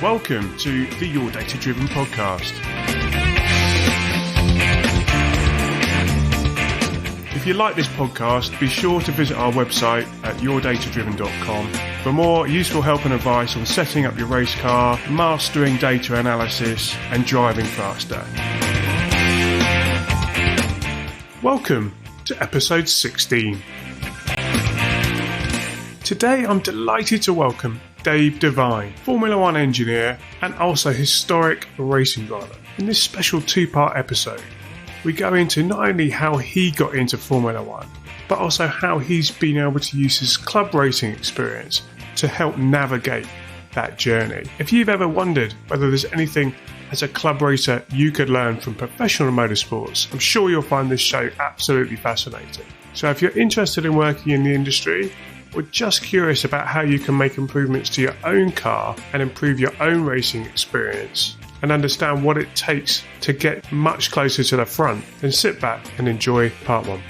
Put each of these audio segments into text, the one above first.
Welcome to the Your Data Driven podcast. If you like this podcast, be sure to visit our website at yourdatadriven.com for more useful help and advice on setting up your race car, mastering data analysis, and driving faster. Welcome to episode 16. Today I'm delighted to welcome Dave Devine, Formula One engineer and also historic racing driver. In this special two-part episode, we go into not only how he got into Formula One, but also how he's been able to use his club racing experience to help navigate that journey. If you've ever wondered whether there's anything as a club racer you could learn from professional motorsports, I'm sure you'll find this show absolutely fascinating. So if you're interested in working in the industry, or just curious about how you can make improvements to your own car and improve your own racing experience, and understand what it takes to get much closer to the front, then sit back and enjoy part one.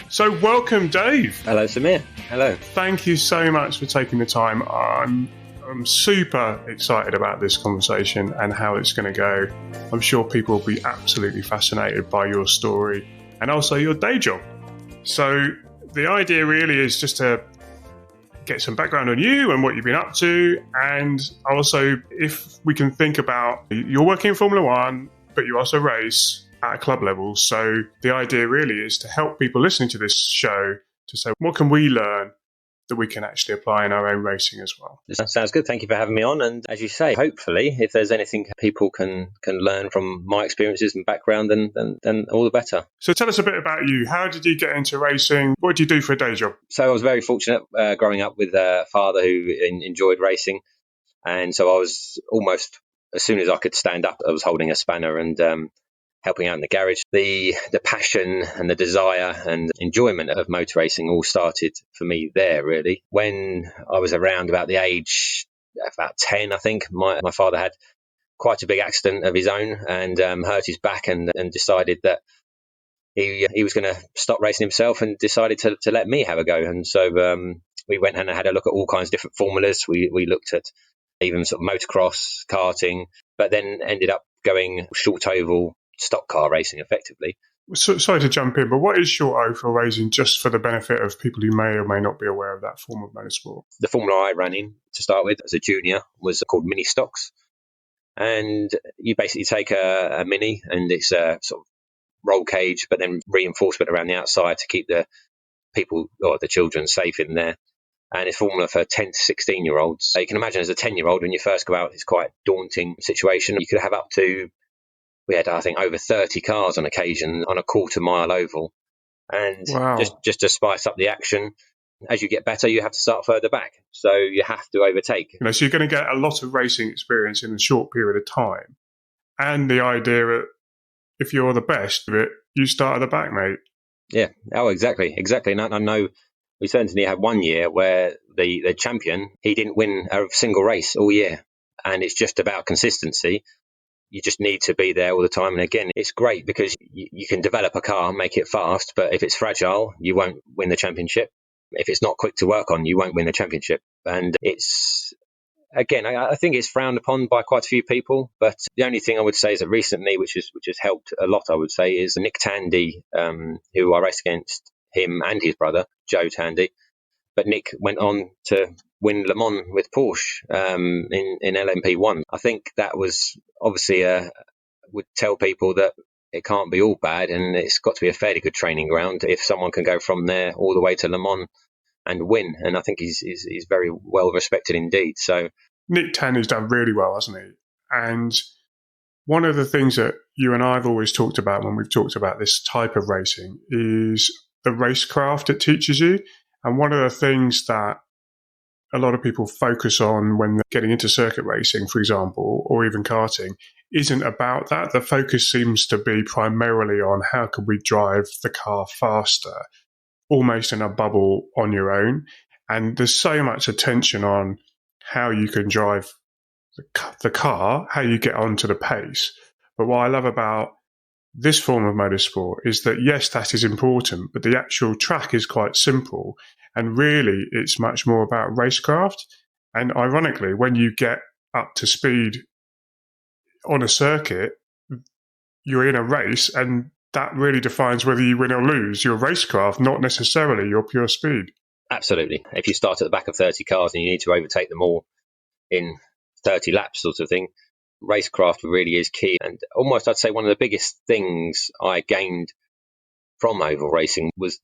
So welcome, Dave. Hello, Samir. Hello. Thank you so much for taking the time. I'm super excited about this conversation and how it's going to go. I'm sure people will be absolutely fascinated by your story and also your day job. So the idea really is just to get some background on you and what you've been up to, and also if we can think about, you're working in Formula One, but you also race at a club level. So the idea really is to help people listening to this show to say, what can we learn that we can actually apply in our own racing as well? That sounds good. Thank you for having me on. And as you say, hopefully, if there's anything people can learn from my experiences and background, then all the better. So tell us a bit about you. How did you get into racing? What did you do for a day job? So I was very fortunate growing up with a father who enjoyed racing. And so I was almost, as soon as I could stand up, I was holding a spanner and helping out in the garage. The passion and the desire and enjoyment of motor racing all started for me there, really. When I was around about the age, about 10, I think, my father had quite a big accident of his own and hurt his back and decided that he was going to stop racing himself and decided to let me have a go. And so we went and had a look at all kinds of different formulas. We looked at even sort of motocross, karting, but then ended up going short oval stock car racing effectively. So, sorry to jump in, but what is short oval racing, just for the benefit of people who may or may not be aware of that form of motorsport? The formula I ran in to start with as a junior was called mini stocks, and you basically take a mini and it's a sort of roll cage, but then reinforcement around the outside to keep the people or the children safe in there. And it's formula for 10 to 16 year olds. So you can imagine as a 10-year-old, when you first go out, it's quite a daunting situation. You could have up to, we had, I think, over 30 cars on occasion on a quarter-mile oval. And wow. just to spice up the action, as you get better, you have to start further back. So you have to overtake. So you're going to get a lot of racing experience in a short period of time. And the idea that if you're the best of it, you start at the back, mate. Yeah. Oh, exactly. And I know we certainly had one year where the champion, he didn't win a single race all year. And it's just about consistency. You just need to be there all the time. And again, it's great because you can develop a car, make it fast, but if it's fragile, you won't win the championship. If it's not quick to work on, you won't win the championship. And it's, again, I think it's frowned upon by quite a few people. But the only thing I would say is that recently, which has helped a lot, I would say, is Nick Tandy, who I raced against him and his brother, Joe Tandy. But Nick went on to win Le Mans with Porsche in LMP1. I think that was obviously would tell people that it can't be all bad, and it's got to be a fairly good training ground if someone can go from there all the way to Le Mans and win. And I think he's very well respected indeed. So Nick Tandy's done really well, hasn't he? And one of the things that you and I have always talked about when we've talked about this type of racing is the racecraft it teaches you. And one of the things that a lot of people focus on when they're getting into circuit racing, for example, or even karting, isn't about that. The focus seems to be primarily on how can we drive the car faster, almost in a bubble on your own. And there's so much attention on how you can drive the car, how you get onto the pace. But what I love about this form of motorsport is that, yes, that is important, but the actual track is quite simple. And really, it's much more about racecraft. And ironically, when you get up to speed on a circuit, you're in a race, and that really defines whether you win or lose. Your racecraft, not necessarily your pure speed. Absolutely. If you start at the back of 30 cars and you need to overtake them all in 30 laps sort of thing, racecraft really is key. And almost I'd say one of the biggest things I gained from oval racing was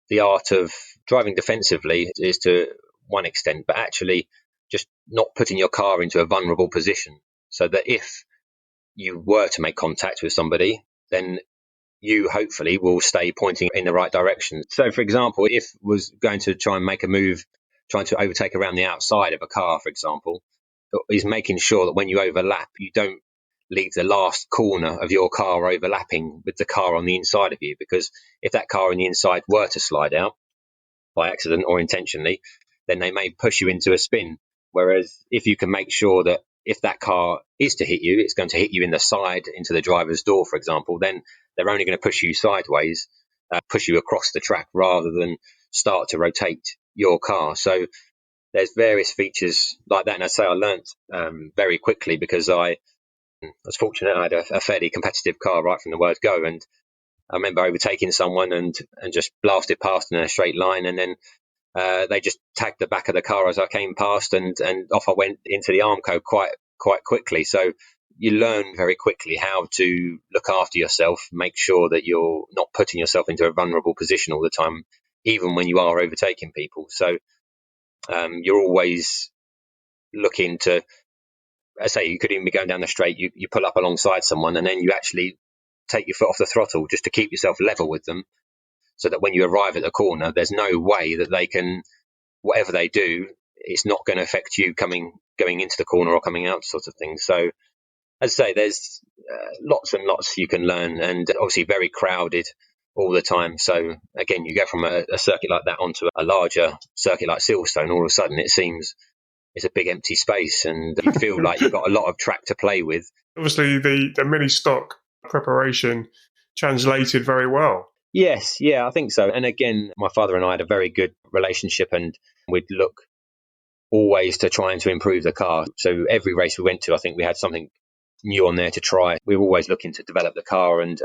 the art of driving defensively is to one extent, but actually just not putting your car into a vulnerable position, so that if you were to make contact with somebody, then you hopefully will stay pointing in the right direction. So, for example, if was going to try and make a move, trying to overtake around the outside of a car, for example, is making sure that when you overlap, you don't leave the last corner of your car overlapping with the car on the inside of you, because if that car on the inside were to slide out by accident or intentionally, then they may push you into a spin. Whereas if you can make sure that if that car is to hit you, it's going to hit you in the side into the driver's door, for example, then they're only going to push you sideways, push you across the track rather than start to rotate your car. So there's various features like that. And I say I learnt very quickly, because I was fortunate. I had a fairly competitive car right from the word go. And I remember overtaking someone and just blasted past in a straight line. And then they just tagged the back of the car as I came past, and off I went into the Armco quite quickly. So you learn very quickly how to look after yourself, make sure that you're not putting yourself into a vulnerable position all the time, even when you are overtaking people. So you're always looking to, I say, you could even be going down the straight, you pull up alongside someone, and then you actually take your foot off the throttle just to keep yourself level with them, so that when you arrive at the corner, there's no way that they can, whatever they do, it's not going to affect you going into the corner or coming out, sort of thing. So, as I say, there's lots and lots you can learn, and obviously very crowded all the time. So, again, you go from a circuit like that onto a larger circuit like Silverstone, all of a sudden it seems it's a big empty space, and you feel like you've got a lot of track to play with. Obviously, the mini stock preparation translated very well. Yes, yeah, I think so. And again, my father and I had a very good relationship, and we'd look always to trying to improve the car. So every race we went to, I think we had something new on there to try. We were always looking to develop the car, and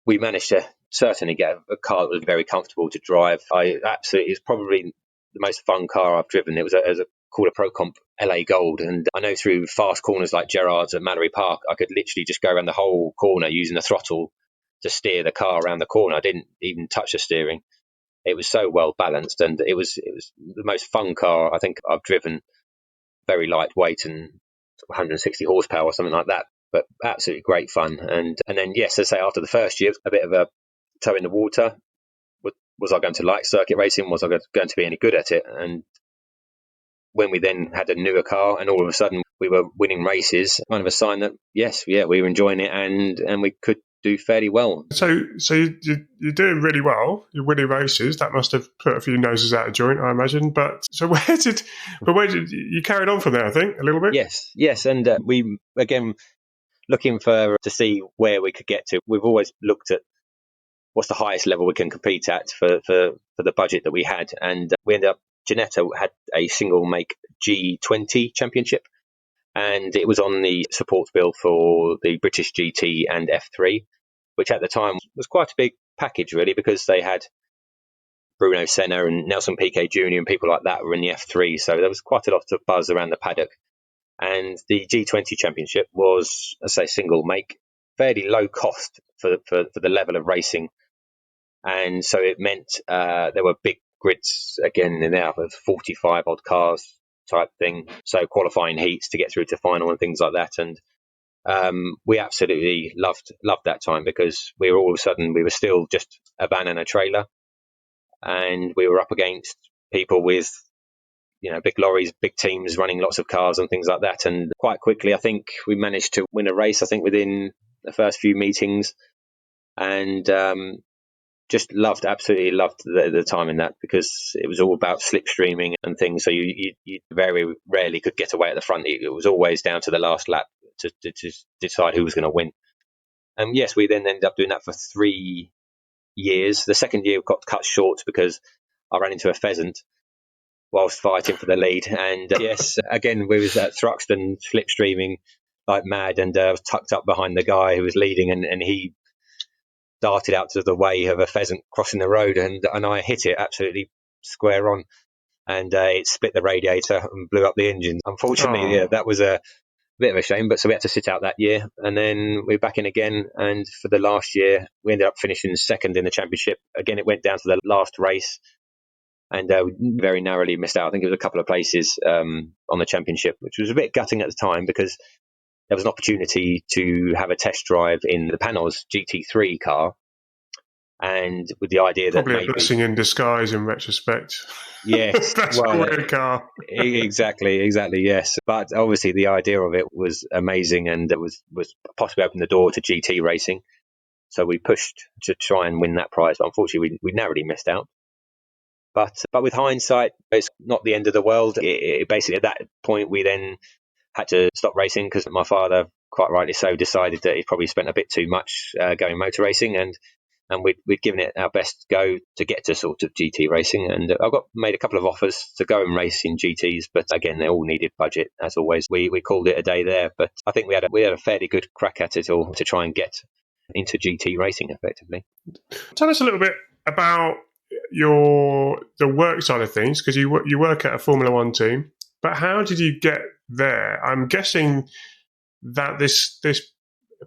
we managed to certainly get a car that was very comfortable to drive. It's probably the most fun car I've driven. It was called a Pro Comp LA Gold, and I know through fast corners like Gerrard's at Mallory Park, I could literally just go around the whole corner using the throttle to steer the car around the corner. I didn't even touch the steering. It was so well balanced, and it was the most fun car I think I've driven. Very lightweight and 160 horsepower or something like that, but absolutely great fun. And then, yes, as I say, after the first year, a bit of a toe in the water. Was I going to like circuit racing? Was I going to be any good at it? And when we then had a newer car, and all of a sudden we were winning races, kind of a sign that we were enjoying it, and we could do fairly well. So you're doing really well. You're winning races. That must have put a few noses out of joint, I imagine. But where did you carried on from there? I think a little bit. Yes, and we again looking to see where we could get to. We've always looked at what's the highest level we can compete at for the budget that we had, and we ended up. Ginetta had a single make G20 championship, and it was on the support bill for the British GT and F3, which at the time was quite a big package, really, because they had Bruno Senna and Nelson Piquet Jr. and people like that were in the F3, so there was quite a lot of buzz around the paddock. And the G20 championship was, as I say, single make, fairly low cost for the level of racing, and so it meant there were big grids again in there with 45 odd cars type thing, so qualifying heats to get through to final and things like that. And we absolutely loved that time, because we were all of a sudden we were still just a van and a trailer, and we were up against people with big lorries, big teams running lots of cars and things like that. And quite quickly I think we managed to win a race, I think within the first few meetings, and just absolutely loved the time in that, because it was all about slipstreaming and things. So you very rarely could get away at the front. It was always down to the last lap to decide who was going to win. And yes, we then ended up doing that for 3 years. The second year got cut short because I ran into a pheasant whilst fighting for the lead. And yes, again, we was at Thruxton slipstreaming like mad, and I was tucked up behind the guy who was leading, and he darted out to the way of a pheasant crossing the road, and I hit it absolutely square on, and it split the radiator and blew up the engine. Unfortunately, yeah, that was a bit of a shame, but so we had to sit out that year, and then we're back in again. And for the last year, we ended up finishing second in the championship. Again, it went down to the last race, and we very narrowly missed out. I think it was a couple of places on the championship, which was a bit gutting at the time because there was an opportunity to have a test drive in the Panos GT3 car, and with the idea probably that a blessing in disguise in retrospect. Yes, that's a weird car. exactly, yes. But obviously, the idea of it was amazing, and it was possibly opened the door to GT racing. So we pushed to try and win that prize, but unfortunately, we narrowly missed out. But with hindsight, it's not the end of the world. It basically, at that point, we then had to stop racing because my father, quite rightly so, decided that he probably spent a bit too much going motor racing, and we'd given it our best go to get to sort of GT racing. And I made a couple of offers to go and race in GTs, but again, they all needed budget, as always. We called it a day there, but I think we had a fairly good crack at it all to try and get into GT racing effectively. Tell us a little bit about the work side of things, because you work at a Formula One team, but how did you get there? I'm guessing that this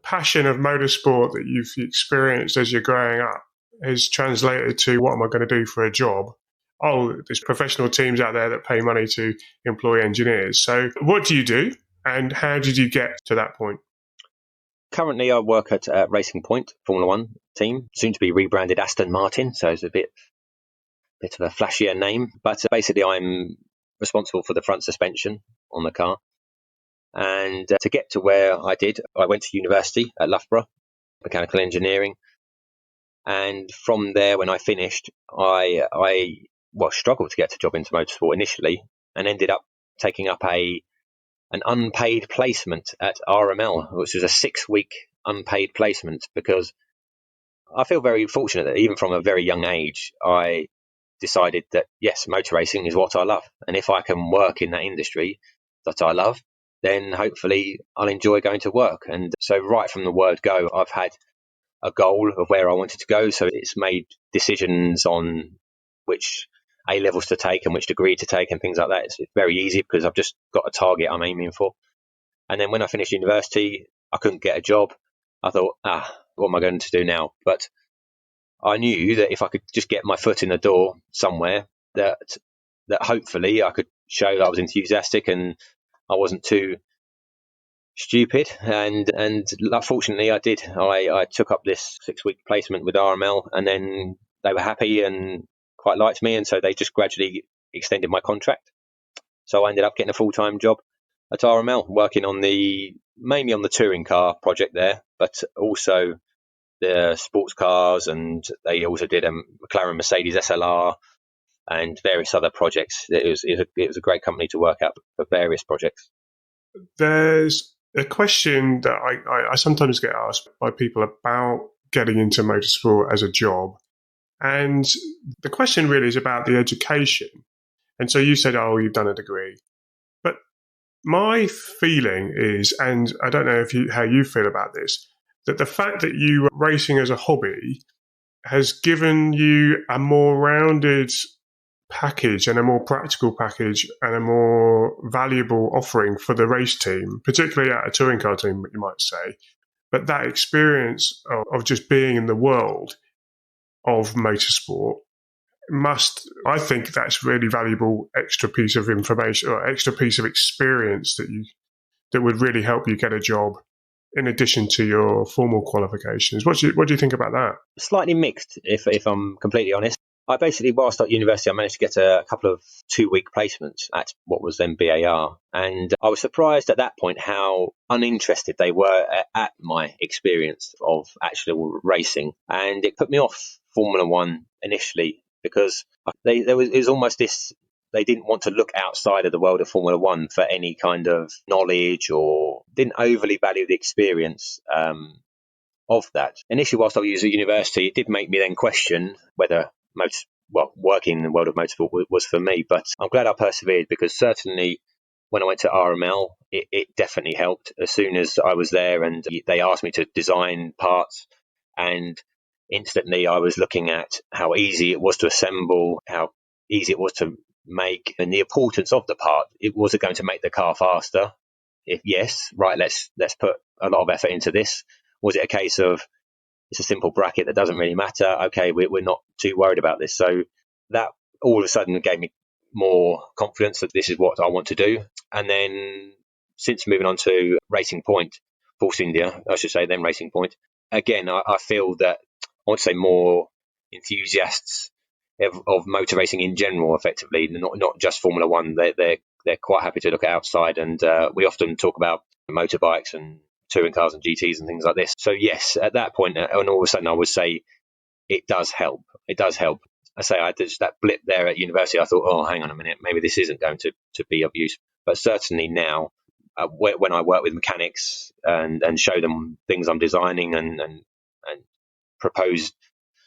passion of motorsport that you've experienced as you're growing up is translated to, what am I going to do for a job? Oh, there's professional teams out there that pay money to employ engineers. So what do you do, and how did you get to that point? Currently, I work at Racing Point Formula One team, soon to be rebranded Aston Martin, so it's a bit of a flashier name. But basically, I'm responsible for the front suspension on the car. And to get to where I did, I went to university at Loughborough, mechanical engineering. And from there, when I finished, I struggled to get a job into motorsport initially, and ended up taking up an unpaid placement at RML, which was a 6-week unpaid placement, because I feel very fortunate that even from a very young age, I decided that, yes, motor racing is what I love. And if I can work in that industry that I love, then hopefully I'll enjoy going to work. And so right from the word go, I've had a goal of where I wanted to go. So it's made decisions on which A-levels to take and which degree to take and things like that. It's very easy because I've just got a target I'm aiming for. And then when I finished university, I couldn't get a job. I thought, what am I going to do now? But I knew that if I could just get my foot in the door somewhere, that hopefully I could show that I was enthusiastic and I wasn't too stupid. And fortunately I did. I took up this 6-week placement with RML, and then they were happy and quite liked me, and so they just gradually extended my contract. So I ended up getting a full-time job at RML, working on mainly on the touring car project there, but also the sports cars, and they also did a McLaren Mercedes SLR and various other projects. It was a great company to work at for various projects. There's a question that I sometimes get asked by people about getting into motorsport as a job. And the question really is about the education. And so you said, you've done a degree. But my feeling is, and I don't know how you feel about this, that the fact that you are racing as a hobby has given you a more rounded package and a more practical package and a more valuable offering for the race team, particularly at a touring car team, you might say. But that experience of just being in the world of motorsport I think that's really valuable extra piece of information or extra piece of experience that would really help you get a job in addition to your formal qualifications. What do you think about that? Slightly mixed, if I'm completely honest. I basically, whilst at university, I managed to get a couple of 2-week placements at what was then BAR. And I was surprised at that point how uninterested they were at my experience of actual racing. And it put me off Formula One initially, because it was almost this, they didn't want to look outside of the world of Formula One for any kind of knowledge, or didn't overly value the experience of that. Initially, whilst I was at university, it did make me then question whether working in the world of motorsport was for me. But I'm glad I persevered, because certainly when I went to RML, it definitely helped. As soon as I was there and they asked me to design parts, and instantly I was looking at how easy it was to assemble, how easy it was to make, and the importance of the part. Was it going to make the car faster? If yes, right, let's put a lot of effort into this. Was it a case of it's a simple bracket that doesn't really matter? Okay, we're not too worried about this. So that all of a sudden gave me more confidence that this is what I want to do. And then since moving on to Racing Point, Force India, I should say, then Racing Point, again, I feel that I want to say more enthusiasts of motor racing in general, effectively, not just Formula One. They're quite happy to look outside, and we often talk about motorbikes and touring cars and GTs and things like this. So yes, at that point, and all of a sudden, I would say it does help. It does help. I say I had just that blip there at university. I thought, oh, hang on a minute, maybe this isn't going to be of use. But certainly now, when I work with mechanics and show them things I'm designing and propose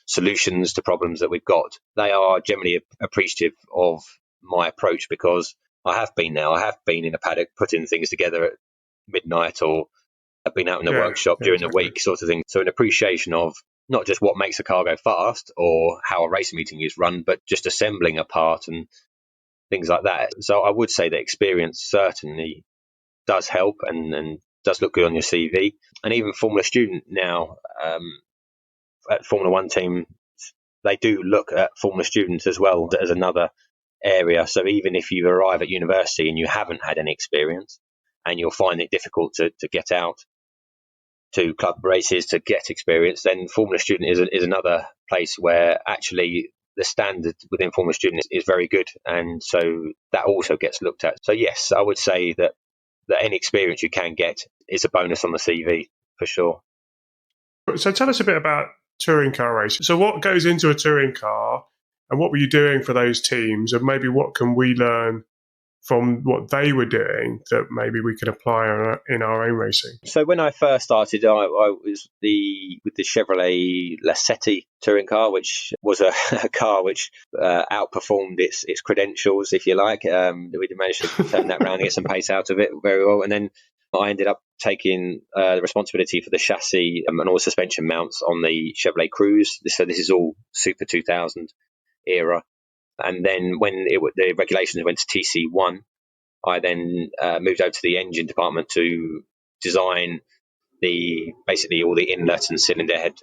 solutions to problems that we've got, they are generally appreciative of my approach, because I have been in a paddock putting things together at midnight, or I've been out in the workshop during the week, sort of thing. So an appreciation of not just what makes a car go fast or how a race meeting is run, but just assembling a part and things like that. So I would say that experience certainly does help and does look good on your CV. And even Formula Student now, at Formula One team, they do look at Formula Students as well as another area. So even if you arrive at university and you haven't had any experience and you'll find it difficult to get out to club races to get experience, then Formula Student is another place where actually the standard within Formula Student is very good, and so that also gets looked at. So yes, I would say that any experience you can get is a bonus on the CV for sure. So tell us a bit about touring car racing. So what goes into a touring car, and what were you doing for those teams, and maybe what can we learn from what they were doing that maybe we can apply in our own racing? So when I first started, I was with the Chevrolet Lacetti touring car, which was a car which outperformed its credentials, if you like. We managed to turn that around and get some pace out of it very well. And then I ended up taking the responsibility for the chassis and all the suspension mounts on the Chevrolet Cruze. So this is all Super 2000 era. And then when the regulations went to TC1, I then moved over to the engine department to design basically all the inlet and cylinder head,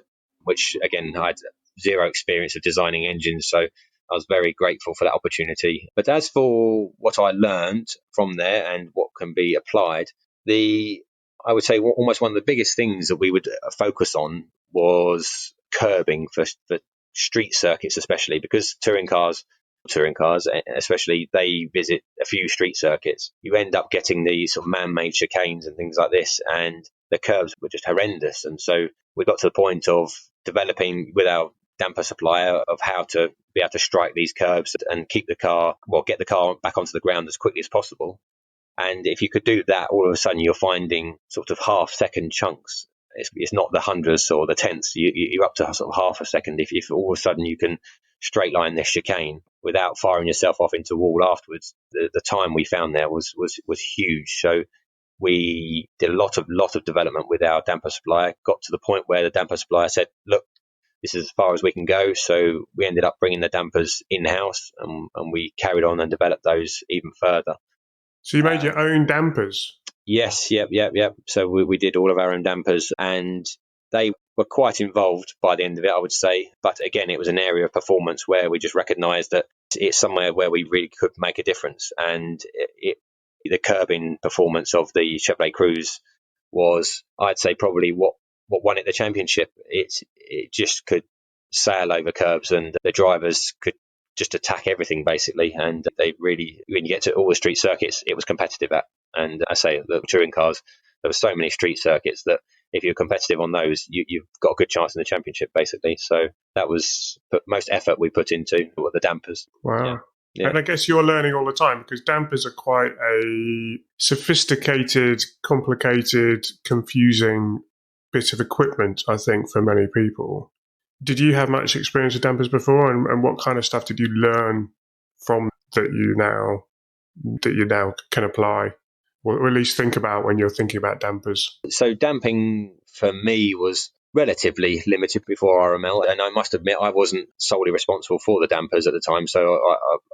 which again, I had zero experience of designing engines, so I was very grateful for that opportunity. But as for what I learned from there and what can be applied, I would say almost one of the biggest things that we would focus on was curbing for street circuits, especially because touring cars especially, they visit a few street circuits. You end up getting these sort of man-made chicanes and things like this, and the curbs were just horrendous. And so we got to the point of developing with our damper supplier of how to be able to strike these curbs and get the car back onto the ground as quickly as possible. And if you could do that, all of a sudden you're finding sort of half-second chunks. It's not the hundredths or the tenths. You're up to sort of half a second. If all of a sudden you can straight line this chicane without firing yourself off into a wall afterwards, the time we found there was huge. So we did a lot of development with our damper supplier. Got to the point where the damper supplier said, "Look, this is as far as we can go." So we ended up bringing the dampers in-house, and we carried on and developed those even further. So you made your own dampers? Yes, yep. So we did all of our own dampers, and they were quite involved by the end of it, I would say. But again, it was an area of performance where we just recognised that it's somewhere where we really could make a difference. And the curbing performance of the Chevrolet Cruze was, I'd say, probably what won it the championship. It just could sail over curbs, and the drivers could just attack everything basically. And they really, when you get to all the street circuits, it was competitive at. And I say the touring cars, there were so many street circuits that if you're competitive on those, you've got a good chance in the championship basically. So that was the most effort we put into the dampers. Wow. Yeah. And I guess you're learning all the time, because dampers are quite a sophisticated, complicated, confusing bit of equipment, I think, for many people. Did you have much experience with dampers before, and what kind of stuff did you learn from that you now can apply, or at least think about when you're thinking about dampers? So damping for me was relatively limited before RML, and I must admit I wasn't solely responsible for the dampers at the time, so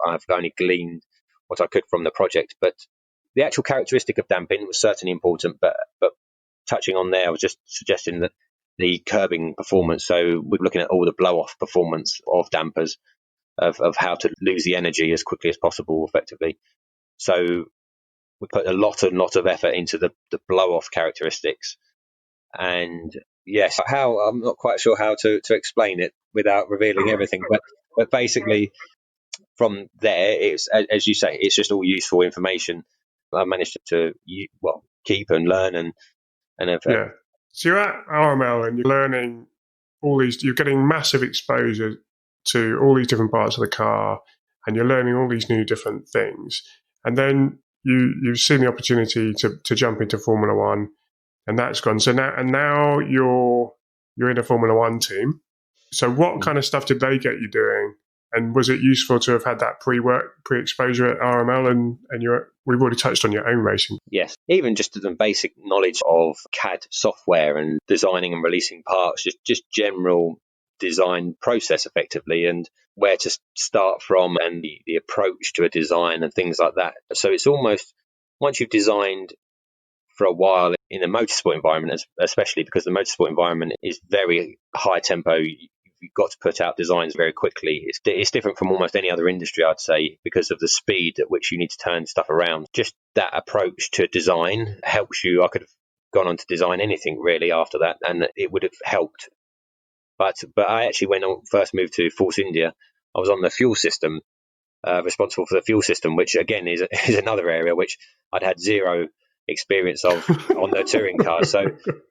I've only gleaned what I could from the project. But the actual characteristic of damping was certainly important, but touching on there, I was just suggesting that the curbing performance, so we're looking at all the blow-off performance of dampers, of how to lose the energy as quickly as possible effectively. So we put a lot of effort into the blow-off characteristics. And yes, how I'm not quite sure how to explain it without revealing everything, but basically from there, it's, as you say, it's just all useful information. I managed to keep and learn and have, Yeah. So you're at RML and you're learning you're getting massive exposure to all these different parts of the car, and you're learning all these new different things. And then you've seen the opportunity to jump into Formula One, and that's gone. So now you're in a Formula One team. So what kind of stuff did they get you doing? And was it useful to have had that pre-exposure at RML? And we've already touched on your own racing. Yes, even just the basic knowledge of CAD software and designing and releasing parts, just general design process effectively, and where to start from, and the approach to a design and things like that. So it's almost, once you've designed for a while in a motorsport environment, especially because the motorsport environment is very high tempo, you've got to put out designs very quickly. It's different from almost any other industry, I'd say, because of the speed at which you need to turn stuff around. Just that approach to design helps you. I could have gone on to design anything really after that, and it would have helped. But I actually, when I first moved to Force India, I was on the fuel system, responsible for the fuel system, which again is another area which I'd had zero experience of on the touring car. So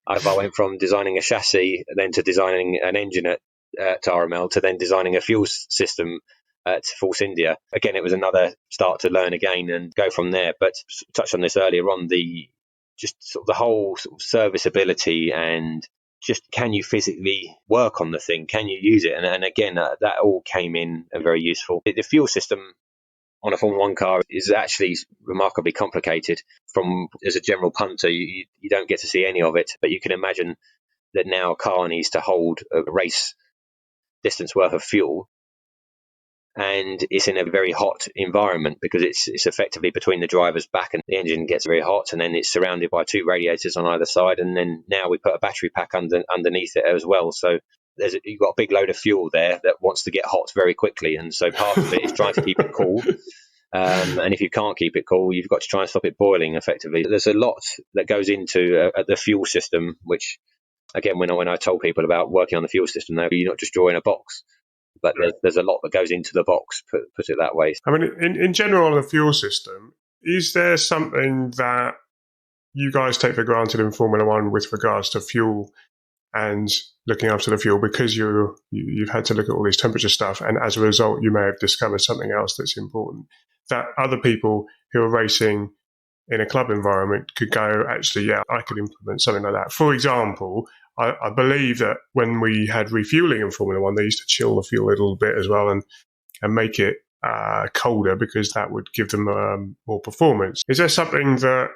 I went from designing a chassis, then to designing an engine at RML, to then designing a fuel system at Force India. Again, it was another start to learn again and go from there. But touched on this earlier on, the whole sort of serviceability, and just, can you physically work on the thing? Can you use it? And again, that all came in and very useful. The fuel system on a Formula One car is actually remarkably complicated. As a general punter, you don't get to see any of it, but you can imagine that now a car needs to hold a race distance worth of fuel, and it's in a very hot environment because it's effectively between the driver's back, and the engine gets very hot, and then it's surrounded by two radiators on either side, and then now we put a battery pack underneath it as well. So you've got a big load of fuel there that wants to get hot very quickly, and so part of it is trying to keep it cool. And if you can't keep it cool, you've got to try and stop it boiling effectively. There's a lot that goes into the fuel system, which, again, when I told people about working on the fuel system, you're not just drawing a box, but there's a lot that goes into the box, put it that way. I mean, in general, on the fuel system, is there something that you guys take for granted in Formula One with regards to fuel and looking after the fuel, because you've had to look at all these temperature stuff, and as a result, you may have discovered something else that's important that other people who are racing in a club environment could go, actually, yeah, I could implement something like that. For example, I believe that when we had refueling in Formula One, they used to chill the fuel a little bit as well, and make it colder, because that would give them more performance. Is there something that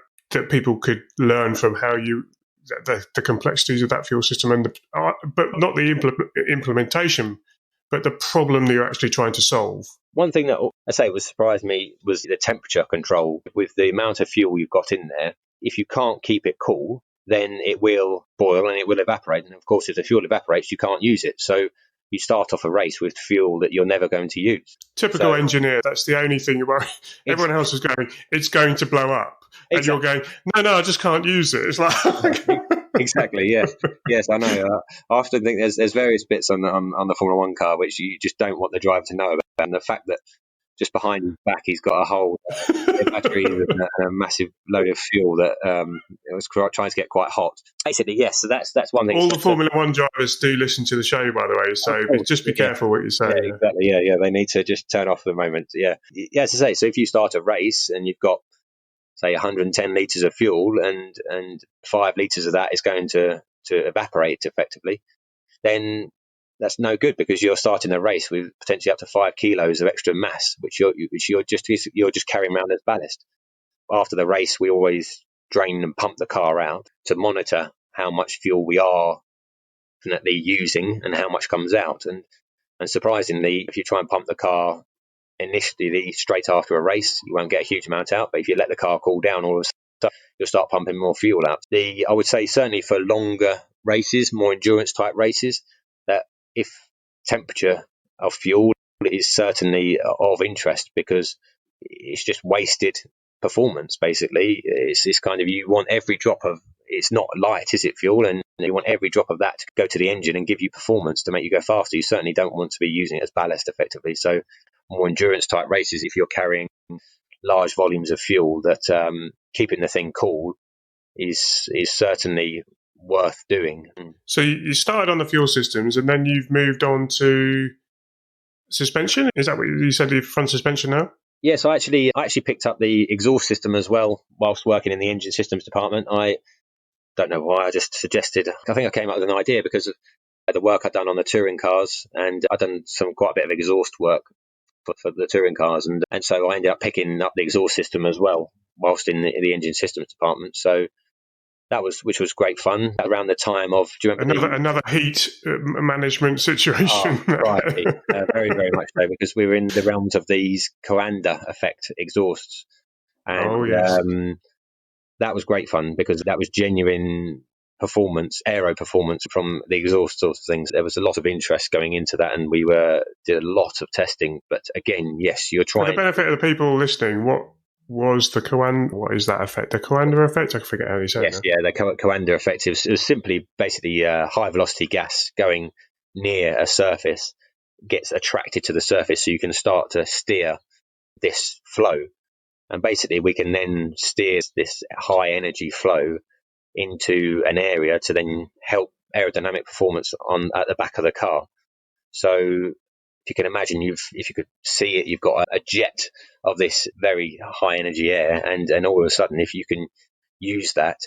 people could learn from how the complexities of that fuel system, but not the implementation, but the problem that you're actually trying to solve? One thing that I say surprised me was the temperature control. With the amount of fuel you've got in there, if you can't keep it cool, then it will boil and it will evaporate. And of course, if the fuel evaporates, you can't use it. So you start off a race with fuel that you're never going to use. Typical engineer, that's the only thing you worry. Everyone else is going, it's going to blow up. Exactly. And you're going, no, I just can't use it. It's like... Exactly, yes. Yes, I know. I often think there's various bits on the Formula One car which you just don't want the driver to know about. And the fact that just behind his back he's got a whole battery and a massive load of fuel that it was trying to get quite hot. Basically, yes. So that's one thing. All the Formula One drivers do listen to the show, by the way. So just be careful what you say. Yeah, exactly. Yeah. They need to just turn off for the moment. Yeah. As I say, so if you start a race and you've got, say, 110 litres of fuel, and 5 litres of that is going to evaporate effectively, then that's no good, because you're starting a race with potentially up to 5 kilos of extra mass, which you're just carrying around as ballast. After the race, we always drain and pump the car out to monitor how much fuel we are definitely using and how much comes out. And surprisingly, if you try and pump the car initially straight after a race, you won't get a huge amount out. But if you let the car cool down, all of a sudden you'll start pumping more fuel out. I would say certainly for longer races, more endurance type races, that if temperature of fuel is certainly of interest, because it's just wasted performance. Basically, it's kind of, you want every drop of, it's not light, is it, fuel, and you want every drop of that to go to the engine and give you performance to make you go faster. You certainly don't want to be using it as ballast effectively. So more endurance type races, if you're carrying large volumes of fuel, that keeping the thing cool is certainly worth doing. So you started on the fuel systems, and then you've moved on to suspension. Is that what you said, the front suspension now? Yes, I actually picked up the exhaust system as well whilst working in the engine systems department. I don't know why, I just suggested, I think I came up with an idea because of the work I'd done on the touring cars, and I'd done quite a bit of exhaust work for the touring cars, and so I ended up picking up the exhaust system as well whilst in the engine systems department. So which was great fun around the time of, do you remember another heat management situation? Oh, right. Very, very much so, because we were in the realms of these Coanda effect exhausts, and that was great fun, because that was genuine performance, aero performance from the exhaust sorts of things. There was a lot of interest going into that, and we did a lot of testing. But again, yes, you're trying. For the benefit of the people listening, what was the Coanda? What is that effect? The Coanda effect? I forget how you say it. Yes, the Coanda effect. It was simply basically high velocity gas going near a surface gets attracted to the surface, so you can start to steer this flow. And basically, we can then steer this high energy flow into an area to then help aerodynamic performance at the back of the car. So if you can imagine, if you could see it, you've got a jet of this very high energy air, and all of a sudden, if you can use that,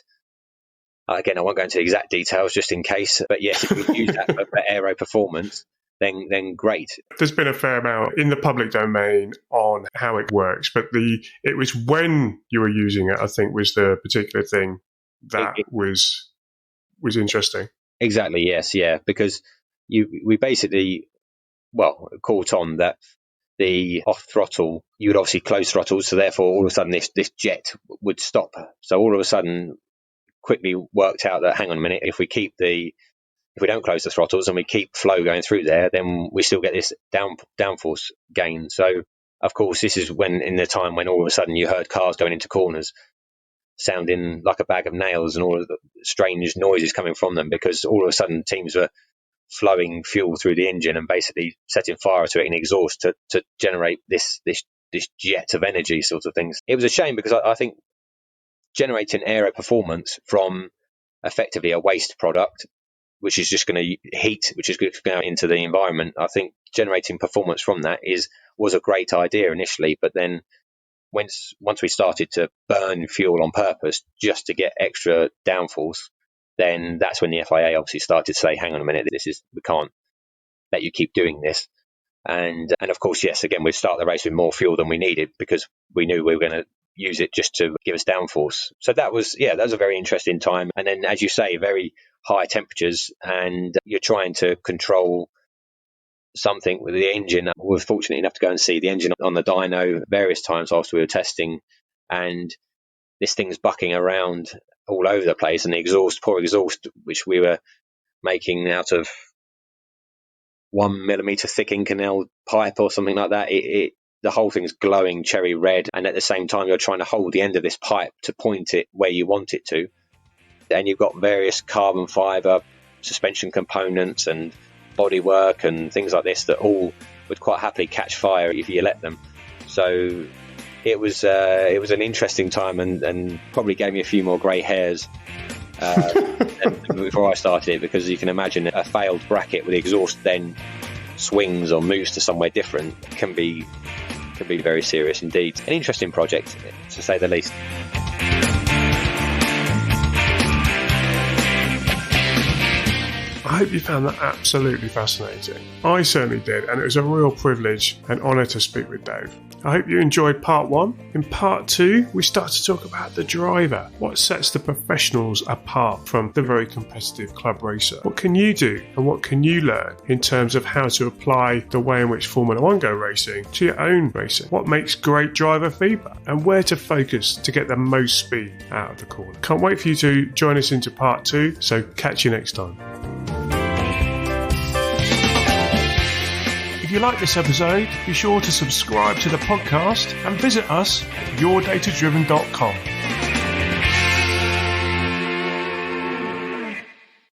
again, I won't go into the exact details just in case, but yes, if you use that for aero performance, then great. There's been a fair amount in the public domain on how it works, but it was when you were using it, I think, was the particular thing that was interesting. Exactly, yes, yeah, because we basically, caught on that the off throttle, you would obviously close throttles, so therefore all of a sudden this jet would stop. So all of a sudden quickly worked out that, hang on a minute, if we don't close the throttles and we keep flow going through there, then we still get this downforce gain. So of course this is in the time when all of a sudden you heard cars going into corners sounding like a bag of nails, and all of the strange noises coming from them, because all of a sudden teams were flowing fuel through the engine and basically setting fire to it in exhaust to generate this jet of energy sort of things. It was a shame, because I think generating aero performance from effectively a waste product, which is just going to heat, which is going to go out into the environment, I think generating performance from that was a great idea initially, but then once we started to burn fuel on purpose just to get extra downforce, then that's when the FIA obviously started to say, hang on a minute, we can't let you keep doing this. And of course, yes, again, we'd start the race with more fuel than we needed, because we knew we were going to use it just to give us downforce. So that was a very interesting time. And then, as you say, very high temperatures, and you're trying to control something with the engine. We were fortunate enough to go and see the engine on the dyno various times after we were testing, and this thing's bucking around all over the place, and the poor exhaust, which we were making out of 1 millimeter thick Inconel pipe or something like that, the whole thing's glowing cherry red, and at the same time you're trying to hold the end of this pipe to point it where you want it to, and you've got various carbon fiber suspension components and bodywork and things like this that all would quite happily catch fire if you let them. So it was an interesting time, and probably gave me a few more grey hairs before I started it, because you can imagine a failed bracket with the exhaust then swings or moves to somewhere different can be very serious indeed. An interesting project, to say the least. I hope you found that absolutely fascinating. I certainly did, and it was a real privilege and honour to speak with Dave. I hope you enjoyed part 1. In part 2, we start to talk about the driver. What sets the professionals apart from the very competitive club racer? What can you do and what can you learn in terms of how to apply the way in which Formula 1 go racing to your own racing? What makes great driver feedback and where to focus to get the most speed out of the corner? Can't wait for you to join us into part 2, so catch you next time. If you like this episode, be sure to subscribe to the podcast and visit us at yourdatadriven.com.